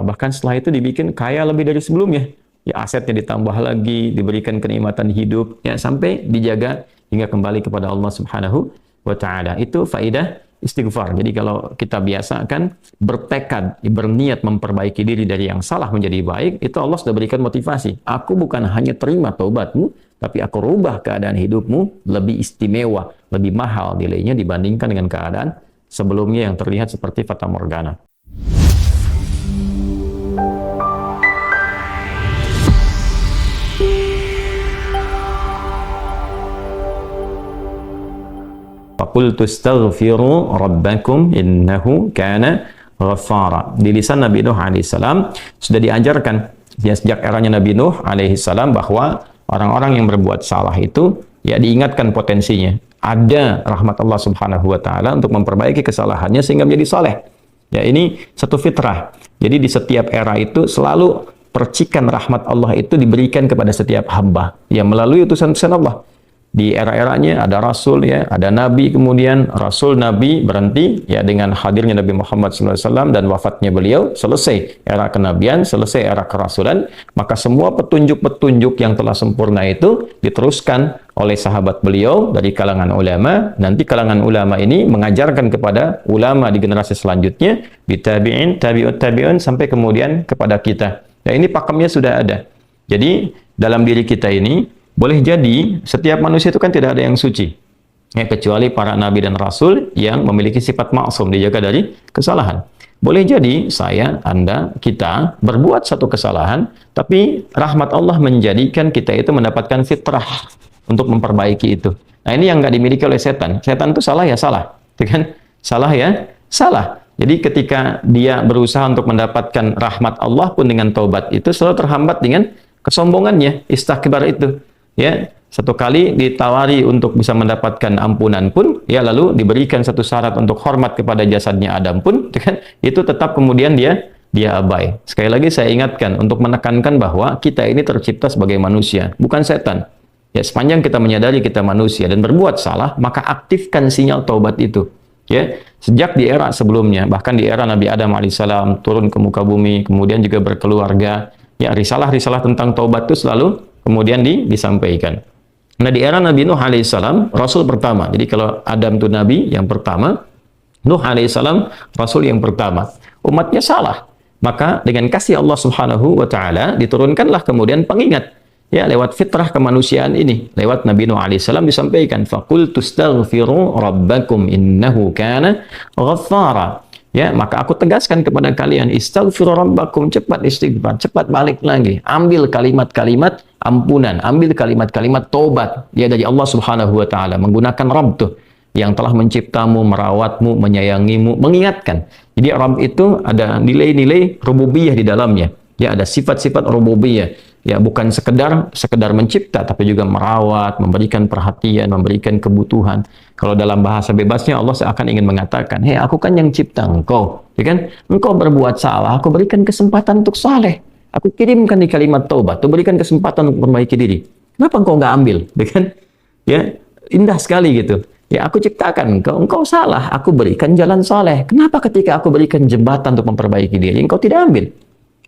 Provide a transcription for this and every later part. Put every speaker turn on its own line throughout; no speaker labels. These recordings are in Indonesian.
Bahkan setelah itu dibikin kaya lebih dari sebelumnya. Ya, asetnya ditambah lagi, diberikan kenikmatan hidup, ya, sampai dijaga hingga kembali kepada Allah Subhanahu wa Ta'ala. Itu faidah istighfar. Jadi kalau kita biasakan bertekad, berniat memperbaiki diri dari yang salah menjadi baik, itu Allah sudah berikan motivasi. Aku bukan hanya terima taubatmu, tapi aku rubah keadaan hidupmu lebih istimewa, lebih mahal nilainya dibandingkan dengan keadaan sebelumnya yang terlihat seperti fata morgana. Faqultu astaghfiru rabbakum innahu kana ghaffara. Di lisan Nabi Nuh alaihissalam sudah diajarkan ya, sejak eranya Nabi Nuh alaihissalam bahwa orang-orang yang berbuat salah itu ya diingatkan potensinya. Ada rahmat Allah Subhanahu wa Ta'ala untuk memperbaiki kesalahannya sehingga menjadi saleh. Ya, ini satu fitrah. Jadi di setiap era itu selalu percikan rahmat Allah itu diberikan kepada setiap hamba ya melalui utusan-utusan Allah. Di era-eranya ada rasul ya, ada nabi, kemudian rasul nabi berhenti ya dengan hadirnya Nabi Muhammad SAW dan wafatnya beliau, selesai era kenabian, selesai era kerasulan, maka semua petunjuk-petunjuk yang telah sempurna itu diteruskan oleh sahabat beliau dari kalangan ulama. Nanti kalangan ulama ini mengajarkan kepada ulama di generasi selanjutnya, di tabi'in, tabi'ut tabi'un, sampai kemudian kepada kita. Ya, ini pakemnya sudah ada. Jadi dalam diri kita ini boleh jadi setiap manusia itu kan tidak ada yang suci ya, kecuali para nabi dan rasul yang memiliki sifat maksum, dijaga dari kesalahan. Boleh jadi saya, Anda, kita berbuat satu kesalahan, tapi rahmat Allah menjadikan kita itu mendapatkan fitrah untuk memperbaiki itu. Nah, ini yang nggak dimiliki oleh setan. Setan itu salah ya salah, kan? Salah ya salah. Jadi ketika dia berusaha untuk mendapatkan rahmat Allah pun dengan taubat itu selalu terhambat dengan kesombongannya, istakbar itu. Ya, satu kali ditawari untuk bisa mendapatkan ampunan pun, ya lalu diberikan satu syarat untuk hormat kepada jasadnya Adam pun, kan, itu tetap kemudian dia abai. Sekali lagi saya ingatkan untuk menekankan bahwa kita ini tercipta sebagai manusia, bukan setan. Ya, sepanjang kita menyadari kita manusia dan berbuat salah, maka aktifkan sinyal taubat itu. Ya, sejak di era sebelumnya, bahkan di era Nabi Adam alaihissalam turun ke muka bumi, kemudian juga berkeluarga, ya risalah-risalah tentang taubat itu selalu kemudian disampaikan. Nah, di era Nabi Nuh alaihissalam, Rasul pertama. Jadi kalau Adam itu Nabi yang pertama, Nuh alaihissalam Rasul yang pertama. Umatnya salah. Maka dengan kasih Allah Subhanahu wa Ta'ala diturunkanlah kemudian pengingat. Ya, lewat fitrah kemanusiaan ini. Lewat Nabi Nuh alaihissalam disampaikan, faqultu astaghfiru rabbakum innahu kana ghaffara. Ya, maka aku tegaskan kepada kalian, istaghfiru rabbakum, cepat istighfar, cepat balik lagi. Ambil kalimat-kalimat ampunan, ambil kalimat-kalimat taubat ya dari Allah Subhanahu wa Ta'ala, menggunakan Rabb tuh yang telah menciptamu, merawatmu, menyayangimu, mengingatkan. Jadi Rabb itu ada nilai-nilai rububiyah di dalamnya. Ya, ada sifat-sifat rububiyah. Ya, bukan sekedar mencipta, tapi juga merawat, memberikan perhatian, memberikan kebutuhan. Kalau dalam bahasa bebasnya Allah seakan ingin mengatakan, hei, aku kan yang cipta engkau, ya kan? Engkau berbuat salah, aku berikan kesempatan untuk saleh. Aku kirimkan di kalimat taubat, aku berikan kesempatan untuk memperbaiki diri. Kenapa engkau nggak ambil, ya kan? Ya, indah sekali gitu. Ya, aku ciptakan engkau salah, aku berikan jalan saleh. Kenapa ketika aku berikan jembatan untuk memperbaiki diri, engkau tidak ambil?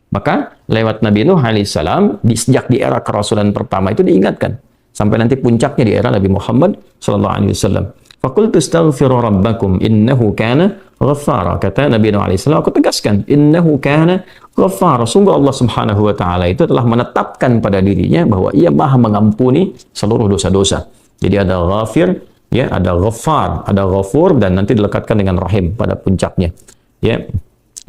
Maka lewat Nabi Nuh alaihissalam sejak di era kerasulan pertama itu diingatkan sampai nanti puncaknya di era Nabi Muhammad sallallahu alaihi wasallam. Faqultu astaghfiru rabbakum innahu kana ghaffara. Kata Nabi Nuh alaihissalam, aku tegaskan, innahu kana ghaffara. Sungguh Allah Subhanahu wa Ta'ala itu telah menetapkan pada dirinya bahwa ia Maha mengampuni seluruh dosa-dosa. Jadi ada ghafir, ya, ada ghaffar, ada ghafur, dan nanti dilekatkan dengan rahim pada puncaknya. Ya.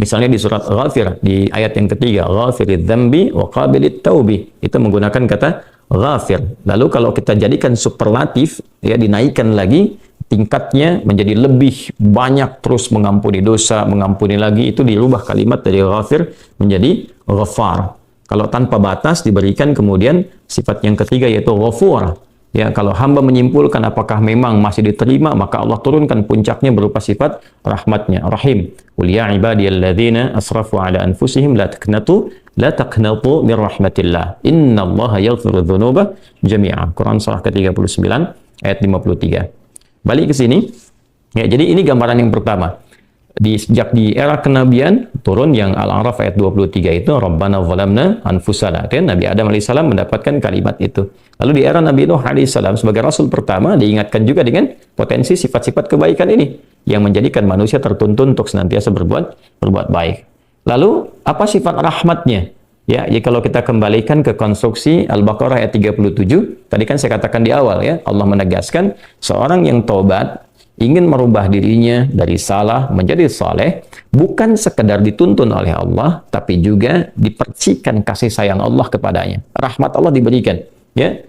Misalnya di surat Ghafir, di ayat yang ketiga, Ghafiridz dzambi wa qabilit taubi, itu menggunakan kata ghafir. Lalu kalau kita jadikan superlatif, ya, dinaikkan lagi tingkatnya menjadi lebih banyak, terus mengampuni dosa, mengampuni lagi, itu dirubah kalimat dari ghafir menjadi ghaffar. Kalau tanpa batas diberikan kemudian sifat yang ketiga yaitu ghafur. Ya, kalau hamba menyimpulkan apakah memang masih diterima, maka Allah turunkan puncaknya berupa sifat rahmatnya, rahim. Qul ya ibadiyalladzina asrafu ala anfusihim la taqnatu min rahmatillah. Innallaha yaghfiru dzunuba jami'a. Quran surah ke-39 ayat 53. Balik ke sini. Ya, jadi ini gambaran yang pertama. Sejak di era kenabian turun yang Al-A'raf ayat 23 itu Rabbana zalamna anfusana, kan Nabi Adam alaihissalam mendapatkan kalimat itu. Lalu di era Nabi Nuh alaihissalam sebagai rasul pertama diingatkan juga dengan potensi sifat-sifat kebaikan ini yang menjadikan manusia tertuntun untuk senantiasa berbuat baik. Lalu apa sifat rahmatnya? Ya, kalau kita kembalikan ke konstruksi Al-Baqarah ayat 37, tadi kan saya katakan di awal ya, Allah menegaskan seorang yang taubat ingin merubah dirinya dari salah menjadi saleh, bukan sekedar dituntun oleh Allah, tapi juga dipercikan kasih sayang Allah kepadanya. Rahmat Allah diberikan. Ya,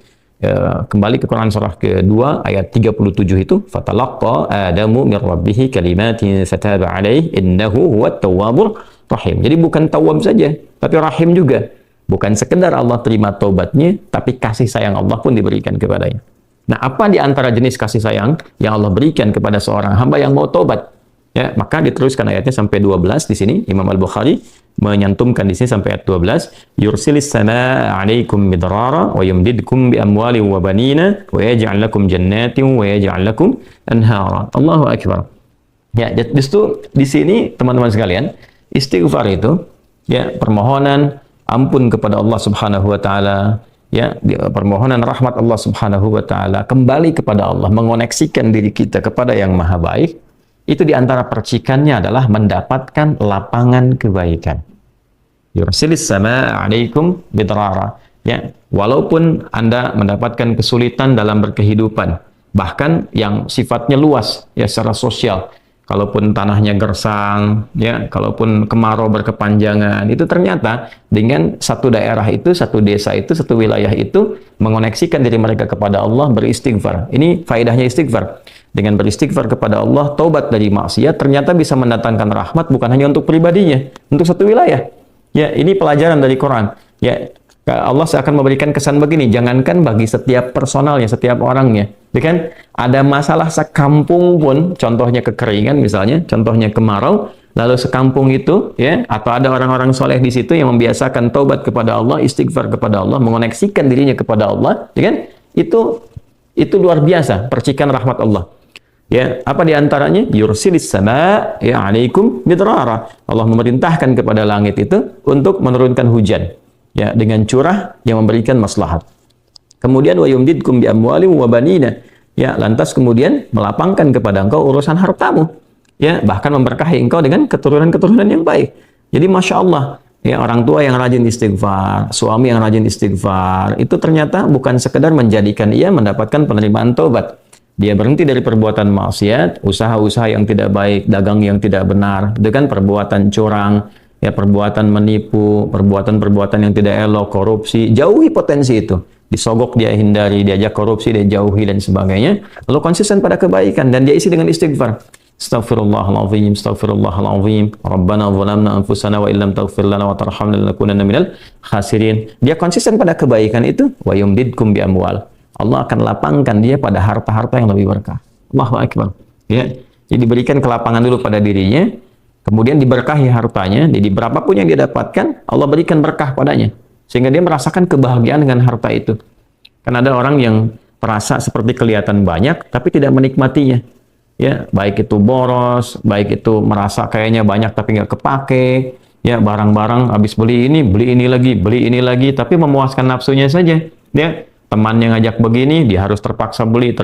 kembali ke Quran surah kedua ayat 37 itu, fatalaqqa Adamu min rabbih kalimatin fataba alaihi innahu huwat tawwabur rahim. Jadi bukan tawwab saja, tapi rahim juga. Bukan sekedar Allah terima taubatnya, tapi kasih sayang Allah pun diberikan kepadanya. Nah, apa di antara jenis kasih sayang yang Allah berikan kepada seorang hamba yang mau taubat? Ya, maka diteruskan ayatnya sampai 12 di sini. Imam Al-Bukhari menyantumkan di sini sampai ayat 12. Yursilis samaa 'alaikum midrara wa yumdidkum bi amwalin wa banina wa yaj'al lakum jannatin wa yaj'al lakum anhara. Allahu akbar. Ya, justru di sini teman-teman sekalian, istighfar itu ya permohonan ampun kepada Allah Subhanahu wa taala, ya, permohonan rahmat Allah Subhanahu wa taala, kembali kepada Allah, mengoneksikan diri kita kepada yang maha baik, itu diantara percikannya adalah mendapatkan lapangan kebaikan. Yursilis samaa 'alaikum bidrara. Ya, walaupun Anda mendapatkan kesulitan dalam berkehidupan, bahkan yang sifatnya luas ya secara sosial, kalaupun tanahnya gersang, ya, kalaupun kemarau berkepanjangan, itu ternyata dengan satu daerah itu, satu desa itu, satu wilayah itu mengoneksikan diri mereka kepada Allah, beristighfar. Ini faedahnya istighfar. Dengan beristighfar kepada Allah, taubat dari maksiat, ternyata bisa mendatangkan rahmat bukan hanya untuk pribadinya, untuk satu wilayah. Ya, ini pelajaran dari Quran. Ya, Allah akan memberikan kesan begini, jangankan bagi setiap personalnya, setiap orangnya. Ya kan? Ada masalah sekampung pun, contohnya kekeringan misalnya, contohnya kemarau, lalu sekampung itu, ya, atau ada orang-orang soleh di situ yang membiasakan taubat kepada Allah, istighfar kepada Allah, mengoneksikan dirinya kepada Allah, ya kan? Itu luar biasa, percikan rahmat Allah. Ya, apa di antaranya? Yursilis sama ya 'alaikum midrara. Allah memerintahkan kepada langit itu untuk menurunkan hujan. Ya, dengan curah yang memberikan maslahat. Kemudian wa yumdidkum bi amwalin wa banina. Ya, lantas kemudian melapangkan kepada engkau urusan hartamu. Ya, bahkan memberkahi engkau dengan keturunan-keturunan yang baik. Jadi Masya Allah, ya, orang tua yang rajin istighfar, suami yang rajin istighfar, itu ternyata bukan sekedar menjadikan ia mendapatkan penerimaan taubat. Dia berhenti dari perbuatan maksiat, usaha-usaha yang tidak baik, dagang yang tidak benar, itu kan perbuatan curang, ya, perbuatan menipu, perbuatan-perbuatan yang tidak elok, korupsi, jauhi potensi itu. Disogok dia hindari, diajak korupsi dia jauhi dan sebagainya. Lalu konsisten pada kebaikan dan dia isi dengan istighfar. Astaghfirullahaladzim, astaghfirullahaladzim, Rabbana zalamna anfusana wa illam taghfir lana wa tarhamna lanakunanna minal khasirin. Dia konsisten pada kebaikan itu, wa yumdidkum bi amwal. Allah akan lapangkan dia pada harta-harta yang lebih berkah. Allahu akbar. Ya, jadi diberikan kelapangan dulu pada dirinya, kemudian diberkahi hartanya, jadi berapapun yang dia dapatkan, Allah berikan berkah padanya. Sehingga dia merasakan kebahagiaan dengan harta itu. Kan ada orang yang merasa seperti kelihatan banyak, tapi tidak menikmatinya. Ya, baik itu boros, baik itu merasa kayaknya banyak tapi nggak kepake. Ya, barang-barang habis beli ini lagi, tapi memuaskan nafsunya saja. Ya, temannya ngajak begini, dia harus terpaksa beli.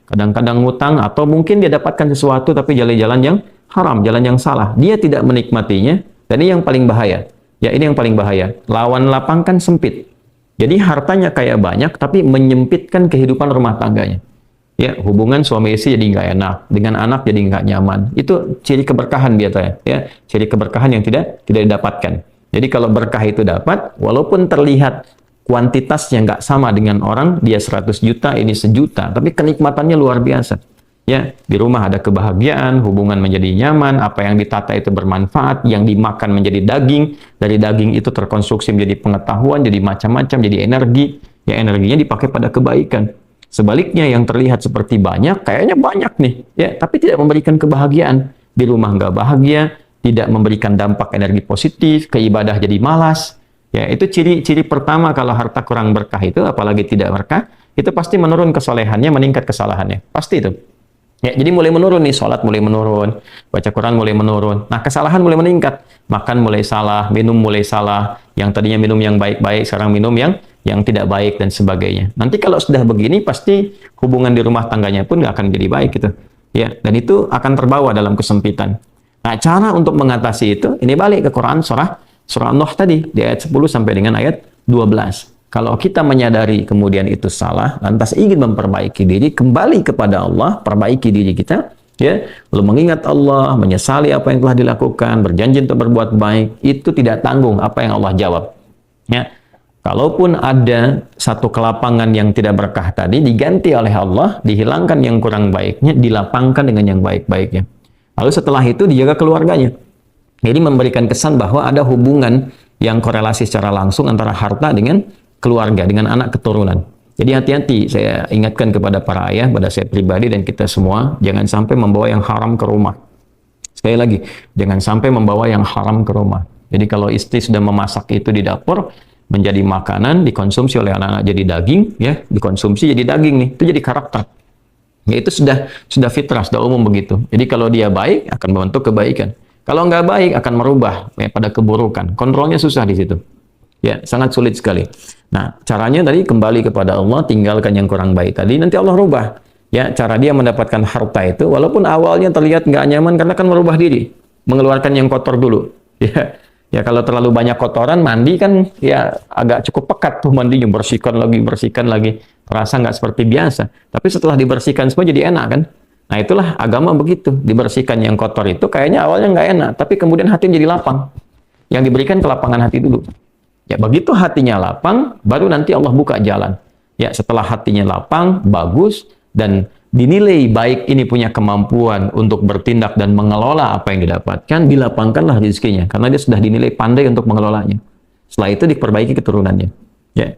Kadang-kadang ngutang, atau mungkin dia dapatkan sesuatu tapi jalan-jalan yang haram, jalan yang salah. Dia tidak menikmatinya, dan ini yang paling bahaya. Ya, ini yang paling bahaya. Lawan lapang kan sempit. Jadi hartanya kayak banyak, tapi menyempitkan kehidupan rumah tangganya. Ya, hubungan suami istri jadi nggak enak, dengan anak jadi nggak nyaman. Itu ciri keberkahan biasanya. Ya, ciri keberkahan yang tidak didapatkan. Jadi kalau berkah itu dapat, walaupun terlihat kuantitasnya nggak sama dengan orang, dia 100 juta, ini 1 juta, tapi kenikmatannya luar biasa. Ya, di rumah ada kebahagiaan, hubungan menjadi nyaman, apa yang ditata itu bermanfaat, yang dimakan menjadi daging, dari daging itu terkonstruksi menjadi pengetahuan, jadi macam-macam, jadi energi, ya energinya dipakai pada kebaikan. Sebaliknya yang terlihat seperti banyak, kayaknya banyak nih, ya, tapi tidak memberikan kebahagiaan. Di rumah nggak bahagia, tidak memberikan dampak energi positif, ke ibadah jadi malas. Ya, itu ciri pertama kalau harta kurang berkah itu, apalagi tidak berkah, itu pasti menurun kesolehannya, meningkat kesalahannya. Pasti itu. Ya, jadi mulai menurun nih, sholat mulai menurun, baca Quran mulai menurun. Nah, kesalahan mulai meningkat, makan mulai salah, minum mulai salah. Yang tadinya minum yang baik-baik, sekarang minum yang tidak baik dan sebagainya. Nanti kalau sudah begini, pasti hubungan di rumah tangganya pun nggak akan jadi baik gitu. Ya, dan itu akan terbawa dalam kesempitan. Nah, cara untuk mengatasi itu, ini balik ke Quran surah Nuh tadi di ayat 10 sampai dengan ayat 12. Kalau kita menyadari kemudian itu salah, lantas ingin memperbaiki diri, kembali kepada Allah, perbaiki diri kita, ya, lalu mengingat Allah, menyesali apa yang telah dilakukan, berjanji untuk berbuat baik, itu tidak tanggung apa yang Allah jawab. Ya, kalaupun ada satu kelapangan yang tidak berkah tadi, diganti oleh Allah, dihilangkan yang kurang baiknya, dilapangkan dengan yang baik-baiknya. Lalu setelah itu dijaga keluarganya. Jadi memberikan kesan bahwa ada hubungan yang korelasi secara langsung antara harta dengan keluarga, dengan anak keturunan. Jadi hati-hati, saya ingatkan kepada para ayah, pada saya pribadi dan kita semua, jangan sampai membawa yang haram ke rumah. Sekali lagi, jangan sampai membawa yang haram ke rumah. Jadi kalau istri sudah memasak itu di dapur, menjadi makanan, dikonsumsi oleh anak-anak jadi daging, ya, dikonsumsi jadi daging nih, itu jadi karakter. Ya, itu sudah fitrah, sudah umum begitu. Jadi kalau dia baik, akan membentuk kebaikan. Kalau nggak baik, akan merubah ya, pada keburukan. Kontrolnya susah di situ. Ya, sangat sulit sekali. Nah, caranya tadi kembali kepada Allah, tinggalkan yang kurang baik tadi, nanti Allah rubah. Ya, cara dia mendapatkan harta itu, walaupun awalnya terlihat nggak nyaman, karena kan merubah diri, mengeluarkan yang kotor dulu. Ya, ya kalau terlalu banyak kotoran, mandi kan ya agak cukup pekat tuh mandinya, bersihkan lagi, terasa nggak seperti biasa. Tapi setelah dibersihkan semua jadi enak kan? Nah, itulah agama begitu, dibersihkan yang kotor itu kayaknya awalnya nggak enak, tapi kemudian hati jadi lapang. Yang diberikan kelapangan hati dulu. Ya, begitu hatinya lapang, baru nanti Allah buka jalan. Ya, setelah hatinya lapang, bagus, dan dinilai baik ini punya kemampuan untuk bertindak dan mengelola apa yang didapatkan, dilapangkanlah rezekinya. Karena dia sudah dinilai pandai untuk mengelolanya. Setelah itu diperbaiki keturunannya. Ya.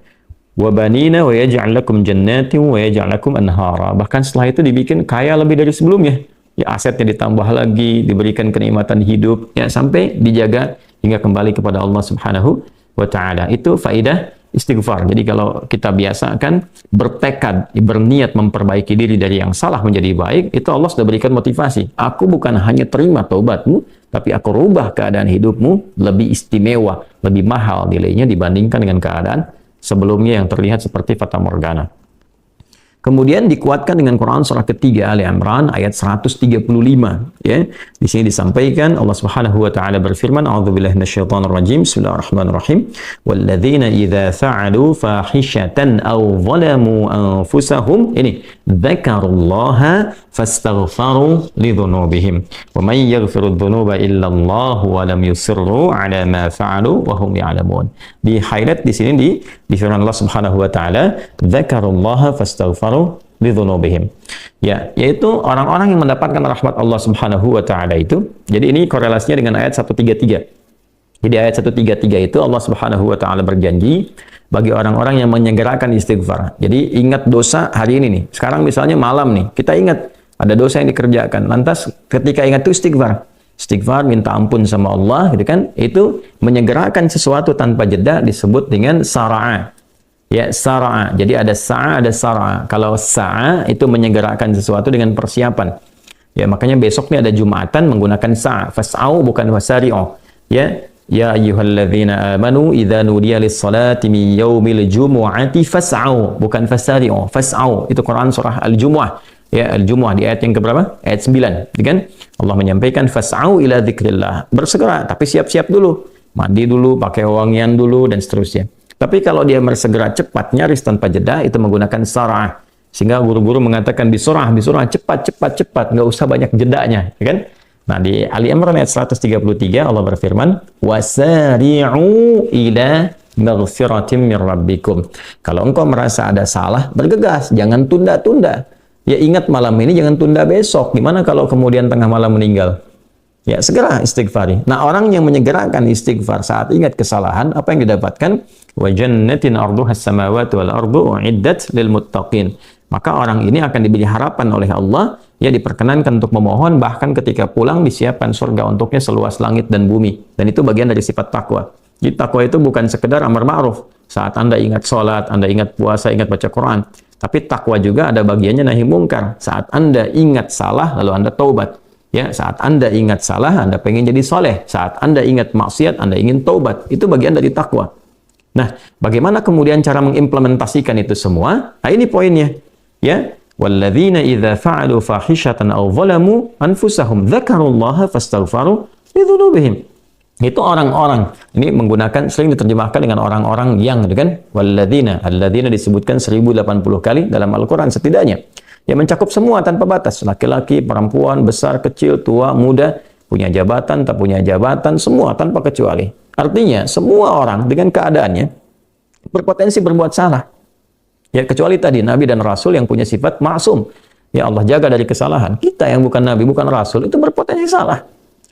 وَبَنِينَ وَيَجْعَلْ لَكُمْ جَنَّاتٍ وَيَجْعَلْ لَكُمْ أَنْهَارًا. Bahkan setelah itu dibikin kaya lebih dari sebelumnya. Ya, asetnya ditambah lagi, diberikan kenikmatan hidup, ya, sampai dijaga hingga kembali kepada Allah Subhanahu wa ta'ala. Itu faidah istighfar. Jadi kalau kita biasakan bertekad, berniat memperbaiki diri dari yang salah menjadi baik, itu Allah sudah berikan motivasi. Aku bukan hanya terima taubatmu, tapi aku rubah keadaan hidupmu lebih istimewa, lebih mahal nilainya dibandingkan dengan keadaan sebelumnya yang terlihat seperti fata morgana. Kemudian dikuatkan dengan Quran surah ketiga Ali Imran ayat 135, ya. Di sini disampaikan Allah Subhanahu wa taala berfirman, a'udzubillahi minasyaitonir rajim. Bismillahirrahmanirrahim. Walladzina idza fa'alu fahishatan aw zalamu anfusahum ini dzakarullaha fastaghfaru lidzunubihim wa may yaghfiru dzunuba illa Allah wa lam yusirru ala ma fa'alu wa hum ya'lamun. Di highlight di sini di firman Allah Subhanahu wa taala, dzakarullaha fastaghfaru lidzunubihim. Ya, yaitu orang-orang yang mendapatkan rahmat Allah Subhanahu wa taala itu. Jadi ini korelasinya dengan ayat 133. Jadi ayat 133 itu Allah Subhanahu wa taala berjanji bagi orang-orang yang menyegerakan istighfar. Jadi ingat dosa hari ini nih. Sekarang misalnya malam nih, kita ingat ada dosa yang dikerjakan. Lantas ketika ingat itu istighfar. Istighfar, minta ampun sama Allah, gitu kan? Itu menyegerakan sesuatu tanpa jeda disebut dengan sara'a. Ya, sara'a. Jadi ada sa'a, ada sara'a. Kalau sa'a itu menyegerakan sesuatu dengan persiapan. Ya, makanya besok nih ada Jumatan menggunakan sa'a. Fas'au bukan wasari'u. Ya, ya ayyuhalladzina amanu idza nudiya lis-salati min yaumil jumu'ati fas'au bukan fasari'u. Fas'au itu Quran surah Al-Jumu'ah. Ya, Al-Jumu'ah di ayat yang keberapa? Ayat 9, kan? Allah menyampaikan fas'au ila dzikrillah. Bersegera, tapi siap-siap dulu. Mandi dulu, pakai wangian dulu dan seterusnya. Tapi kalau dia bersegera cepat, nyaris tanpa jeda, itu menggunakan sarah. Sehingga guru-guru mengatakan bisurah, cepat, nggak usah banyak jedanya, ya kan? Nah, di Ali Imran ayat 133 Allah berfirman, wasari'u ila maghfiratin min rabbikum. Kalau engkau merasa ada salah, bergegas, jangan tunda-tunda. Ya, ingat malam ini, jangan tunda besok. Gimana kalau kemudian tengah malam meninggal? Ya, segera istighfari. Nah, orang yang menyegerakan istighfar saat ingat kesalahan, apa yang didapatkan? Wa jannatin arduhas samawati wal ardu uiddat lil muttaqin. Maka orang ini akan diberi harapan oleh Allah, ya, diperkenankan untuk memohon, bahkan ketika pulang disiapkan surga untuknya seluas langit dan bumi. Dan itu bagian dari sifat takwa. Jadi takwa itu bukan sekedar amar ma'ruf. Saat Anda ingat sholat, Anda ingat puasa, ingat baca Quran. Tapi takwa juga ada bagiannya nahi mungkar. Saat Anda ingat salah, lalu Anda taubat. Ya, saat Anda ingat salah, Anda pengen jadi soleh. Saat Anda ingat maksiat, Anda ingin taubat. Itu bagian dari takwa. Nah, bagaimana kemudian cara mengimplementasikan itu semua? Nah, ini poinnya. Ya, walladzina idza fa'alu fahishatan aw zalamu anfusahum dzakarullaha fastaghfaru lidzunubihim. Itu orang-orang. Ini menggunakan, sering diterjemahkan dengan orang-orang yang, gitu kan? Walladzina, alladzina disebutkan 1080 kali dalam Al-Quran setidaknya. Ya, mencakup semua tanpa batas. Laki-laki, perempuan, besar, kecil, tua, muda, punya jabatan, tak punya jabatan, semua tanpa kecuali. Artinya, semua orang dengan keadaannya berpotensi berbuat salah. Ya, kecuali tadi Nabi dan Rasul yang punya sifat maksum. Ya, Allah jaga dari kesalahan. Kita yang bukan Nabi, bukan Rasul, itu berpotensi salah.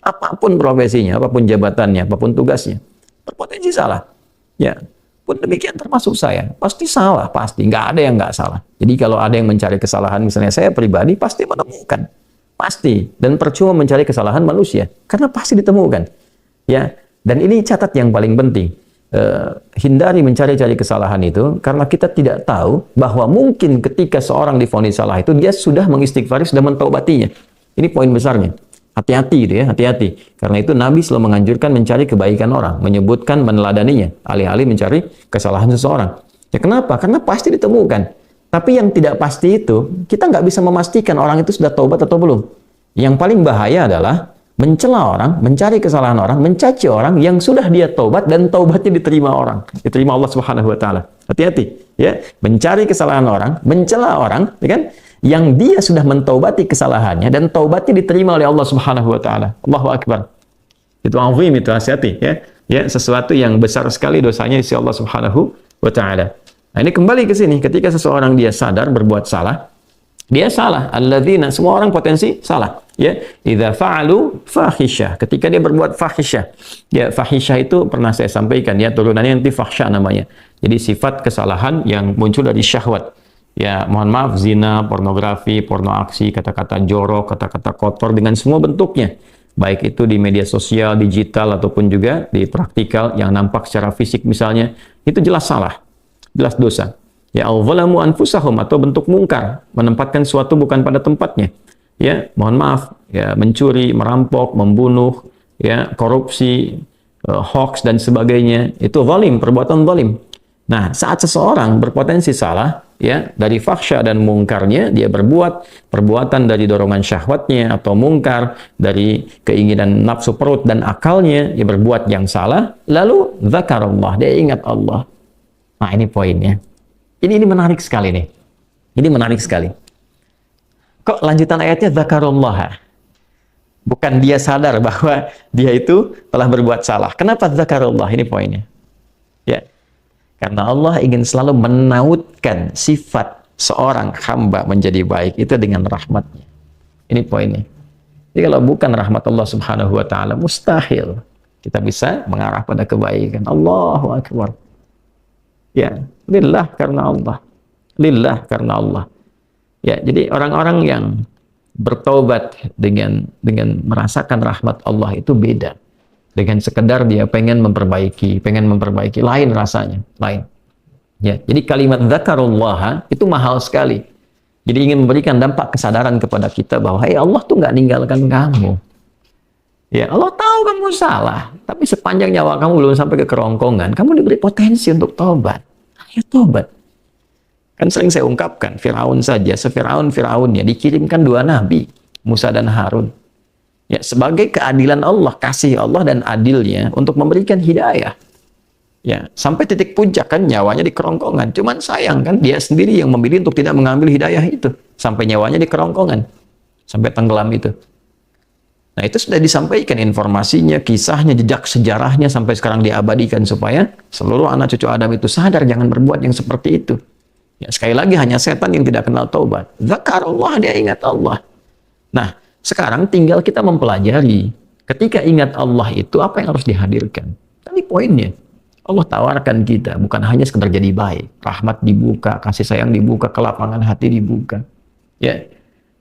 Apapun profesinya, apapun jabatannya, apapun tugasnya, berpotensi salah. Ya, pun demikian termasuk saya. Pasti salah, pasti. Nggak ada yang nggak salah. Jadi kalau ada yang mencari kesalahan, misalnya saya pribadi, pasti menemukan. Pasti. Dan percuma mencari kesalahan manusia. Karena pasti ditemukan. Ya, dan ini catat yang paling penting. Hindari mencari-cari kesalahan itu, karena kita tidak tahu bahwa mungkin ketika seorang divonis salah itu, dia sudah mengistighfari, sudah mentaubatinya. Ini poin besarnya. Hati-hati gitu ya, hati-hati. Karena itu Nabi selalu menganjurkan mencari kebaikan orang, menyebutkan, meneladaninya, alih-alih mencari kesalahan seseorang. Ya kenapa? Karena pasti ditemukan. Tapi yang tidak pasti itu, kita nggak bisa memastikan orang itu sudah taubat atau belum. Yang paling bahaya adalah mencela orang, mencari kesalahan orang, mencaci orang yang sudah dia taubat dan taubatnya diterima orang, diterima Allah Subhanahu wa taala. Hati-hati ya, mencari kesalahan orang, mencela orang, ya kan? Yang dia sudah mentaubati kesalahannya dan taubatnya diterima oleh Allah Subhanahu wa taala. Allahu akbar. Itu azim, itu, hati-hati ya. Ya, sesuatu yang besar sekali dosanya di sisi Allah Subhanahu wa taala. Nah, ini kembali ke sini, ketika seseorang dia sadar berbuat salah, dia salah. Alladzina, semua orang potensi salah. Ya, idza fa'alu fahisyah, ketika dia berbuat fahisyah. Ya, fahisyah itu pernah saya sampaikan ya, turunannya nanti fahsya namanya. Jadi sifat kesalahan yang muncul dari syahwat. Ya, mohon maaf, zina, pornografi, porno aksi, kata-kata jorok, kata-kata kotor dengan semua bentuknya. Baik itu di media sosial, digital, ataupun juga di praktikal yang nampak secara fisik misalnya, itu jelas salah, jelas dosa. Ya, al-zalamu anfusahum, atau bentuk mungkar, menempatkan suatu bukan pada tempatnya. Ya, mohon maaf, ya, mencuri, merampok, membunuh, ya, korupsi, hoax dan sebagainya, itu zalim, perbuatan zalim. Nah, saat seseorang berpotensi salah, ya, dari fahsya dan mungkarnya, dia berbuat perbuatan dari dorongan syahwatnya atau mungkar, dari keinginan nafsu perut dan akalnya, dia berbuat yang salah, lalu zakarullah, dia ingat Allah. Nah, ini poinnya. Ini menarik sekali nih. Ini menarik sekali. Kok lanjutan ayatnya zakarullah? Bukan dia sadar bahwa dia itu telah berbuat salah. Kenapa zakarullah? Ini poinnya. Ya. Karena Allah ingin selalu menautkan sifat seorang hamba menjadi baik itu dengan rahmatnya. Ini poinnya. Jadi kalau bukan rahmat Allah Subhanahu wa taala, mustahil kita bisa mengarah pada kebaikan. Allahu akbar. Ya, lillah karena Allah. Lillah karena Allah. Ya, jadi orang-orang yang bertaubat dengan merasakan rahmat Allah itu beda. Dengan sekedar dia pengen memperbaiki, lain rasanya, lain. Ya, jadi kalimat zakarullah itu mahal sekali. Jadi ingin memberikan dampak kesadaran kepada kita bahwa Allah tuh nggak ninggalkan kamu. Ya, Allah tahu kamu salah, tapi sepanjang nyawa kamu belum sampai ke kerongkongan, kamu diberi potensi untuk tobat. Ayo tobat. Kan sering saya ungkapkan, Firaun saja, Firaunnya dikirimkan 2 nabi, Musa dan Harun. Ya, sebagai keadilan Allah, kasih Allah dan adilnya untuk memberikan hidayah. Ya, sampai titik puncak kan nyawanya di kerongkongan. Cuman sayang kan dia sendiri yang memilih untuk tidak mengambil hidayah itu. Sampai nyawanya di kerongkongan. Sampai tenggelam itu. Nah, itu sudah disampaikan informasinya, kisahnya, jejak sejarahnya sampai sekarang diabadikan supaya seluruh anak cucu Adam itu sadar jangan berbuat yang seperti itu. Ya, sekali lagi hanya setan yang tidak kenal taubat. Zakarullah, dia ingat Allah. Nah, sekarang tinggal kita mempelajari ketika ingat Allah itu apa yang harus dihadirkan. Tadi poinnya, Allah tawarkan kita bukan hanya sekedar jadi baik, rahmat dibuka, kasih sayang dibuka, kelapangan hati dibuka. Ya,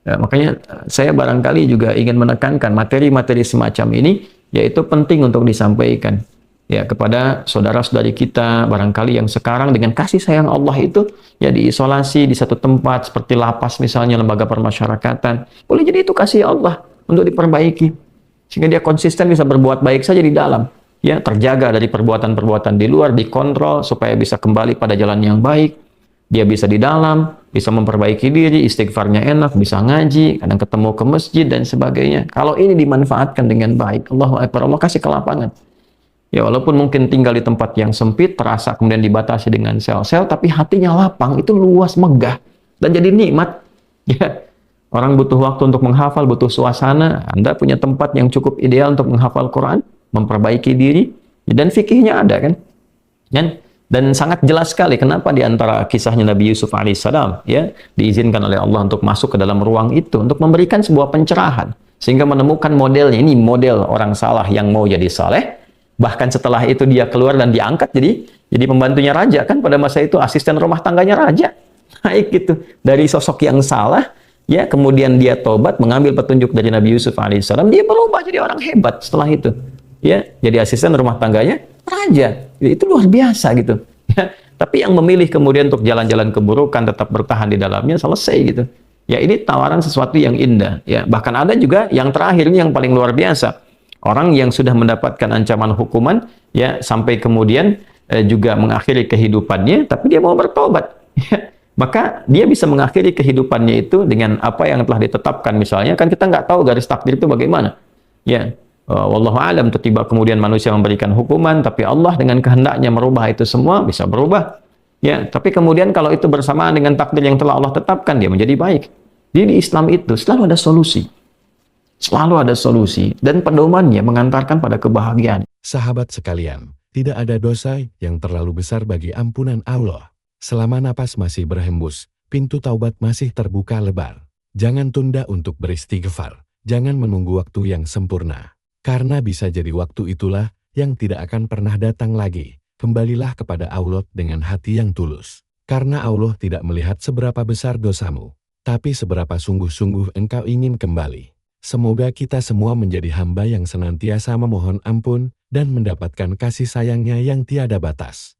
makanya saya barangkali juga ingin menekankan materi-materi semacam ini, yaitu penting untuk disampaikan. ya kepada saudara-saudari kita barangkali yang sekarang dengan kasih sayang Allah itu ya diisolasi di satu tempat seperti lapas misalnya, lembaga permasyarakatan. Boleh jadi itu kasih Allah untuk diperbaiki sehingga dia konsisten bisa berbuat baik saja di dalam, ya terjaga dari perbuatan-perbuatan di luar, dikontrol supaya bisa kembali pada jalan yang baik. Dia bisa di dalam, bisa memperbaiki diri, istighfarnya enak, bisa ngaji, kadang ketemu ke masjid dan sebagainya. Kalau ini dimanfaatkan dengan baik, Allahu Akbar, Allah kasih kelapangan. Ya walaupun mungkin tinggal di tempat yang sempit, terasa kemudian dibatasi dengan sel-sel, tapi hatinya lapang, itu luas, megah, dan jadi nikmat. Ya, orang butuh waktu untuk menghafal, butuh suasana. Anda punya tempat yang cukup ideal untuk menghafal Quran, memperbaiki diri, dan fikihnya ada kan? Dan sangat jelas sekali kenapa di antara kisahnya Nabi Yusuf alaihissalam ya diizinkan oleh Allah untuk masuk ke dalam ruang itu untuk memberikan sebuah pencerahan sehingga menemukan modelnya. Ini model orang salah yang mau jadi saleh. Bahkan setelah itu dia keluar dan diangkat jadi pembantunya raja kan, pada masa itu asisten rumah tangganya raja. Naik gitu dari sosok yang salah ya, kemudian dia tobat mengambil petunjuk dari Nabi Yusuf alaihissalam, dia berubah jadi orang hebat setelah itu. Ya, jadi asisten rumah tangganya raja. Itu luar biasa gitu. Ya, tapi yang memilih kemudian untuk jalan-jalan keburukan tetap bertahan di dalamnya selesai gitu. Ya, ini tawaran sesuatu yang indah ya. Bahkan ada juga yang terakhir ini yang paling luar biasa. Orang yang sudah mendapatkan ancaman hukuman ya sampai kemudian juga mengakhiri kehidupannya, tapi dia mau bertobat. Ya. Maka dia bisa mengakhiri kehidupannya itu dengan apa yang telah ditetapkan misalnya. Kan kita nggak tahu garis takdir itu bagaimana. Ya. Wallahu alam, tiba kemudian manusia memberikan hukuman, tapi Allah dengan kehendaknya merubah itu semua, bisa berubah. Ya, tapi kemudian kalau itu bersamaan dengan takdir yang telah Allah tetapkan, dia menjadi baik. Jadi di Islam itu selalu ada solusi. Selalu ada solusi dan pedomannya mengantarkan pada kebahagiaan.
Sahabat sekalian, tidak ada dosa yang terlalu besar bagi ampunan Allah. Selama napas masih berhembus, pintu taubat masih terbuka lebar. Jangan tunda untuk beristighfar. Jangan menunggu waktu yang sempurna. Karena bisa jadi waktu itulah yang tidak akan pernah datang lagi. Kembalilah kepada Allah dengan hati yang tulus. Karena Allah tidak melihat seberapa besar dosamu, tapi seberapa sungguh-sungguh engkau ingin kembali. Semoga kita semua menjadi hamba yang senantiasa memohon ampun dan mendapatkan kasih sayangnya yang tiada batas.